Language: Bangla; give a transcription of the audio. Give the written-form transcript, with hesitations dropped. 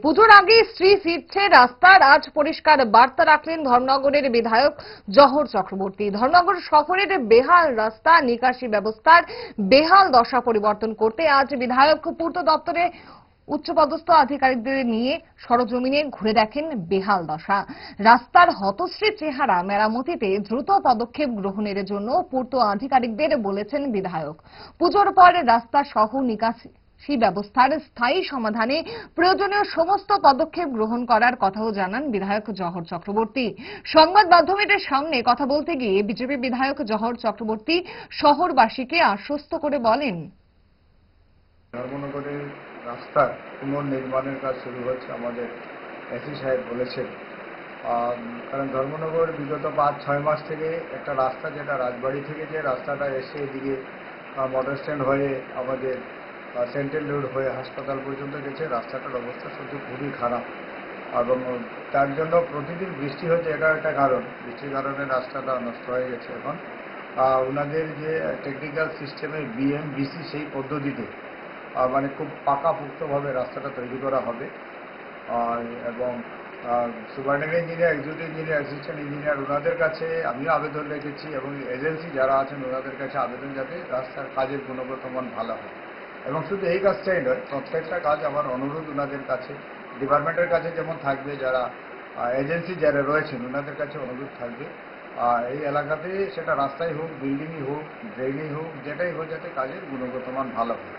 পুজোর আগে স্ত্রী ফিরছে রাস্তার আজ পরিষ্কার বার্তা রাখলেন ধর্মনগরের বিধায়ক জহর চক্রবর্তী। ধর্মনগর শহরের বেহাল রাস্তা নিকাশি ব্যবস্থার বেহাল দশা পরিবর্তন করতে আজ বিধায়ক পূর্ত দপ্তরে উচ্চপদস্থ আধিকারিকদের নিয়ে সরজমিনে ঘুরে দেখেন বেহাল দশা। রাস্তার হতশ্রী চেহারা মেরামতিতে দ্রুত পদক্ষেপ গ্রহণের জন্য পূর্ত আধিকারিকদের বলেছেন বিধায়ক। পুজোর পর রাস্তা সহ নিকাশি ব্যবস্থার স্থায়ী সমাধানে প্রয়োজনীয় সমস্ত পদক্ষেপ গ্রহণ করার কথাও জানান বিধায়ক জহর চক্রবর্তী। সংবাদ মাধ্যমের সামনে কথা বলতে গিয়ে বিজেপি বিধায়ক জহর চক্রবর্তী শহরবাসীকে আশ্বস্ত করে বলেন, ধর্মনগরের রাস্তার পুনর্নির্মাণের কাজ শুরু হচ্ছে। আমাদের এসি সাহেব বলেছেন, কারণ ধর্মনগর বিগত 5-6 মাস থেকে একটা রাস্তা, যেটা রাজবাড়ি থেকে যে রাস্তাটা এসে এদিকে মোটর স্ট্যান্ড হয়ে আমাদের সেন্ট্রাল রোড হয়ে হাসপাতাল পর্যন্ত গেছে, রাস্তাটার অবস্থা সত্যি খুবই খারাপ। এবং তার জন্য প্রতিদিন বৃষ্টি হচ্ছে, এটা একটা কারণ। বৃষ্টির কারণে রাস্তাটা নষ্ট হয়ে গেছে। এখন ওনাদের যে টেকনিক্যাল সিস্টেমে বিএমবিসি সেই পদ্ধতিতে মানে খুব পাকাপোক্তভাবে রাস্তাটা তৈরি করা হবে। এবং superintendent engineer, executive engineer, assistant engineer, ওনাদের কাছে আমিও আবেদন রেখেছি এবং এজেন্সি যারা আছেন ওনাদের কাছে আবেদন, যাতে রাস্তার কাজের গুণগত মান ভালো হয়। এবং শুধু এই কাজটাই নয়, প্রত্যেকটা কাজ আমার অনুরোধ ওনাদের কাছে, ডিপার্টমেন্টের কাছে যেমন থাকবে, যারা এজেন্সি যারা রয়েছেন ওনাদের কাছে অনুরোধ থাকবে এই এলাকাতে, সেটা রাস্তাই হোক, বিল্ডিংই হোক, ড্রেনই হোক, যেটাই হোক, যাতে কাজের গুণগত মান ভালো হয়।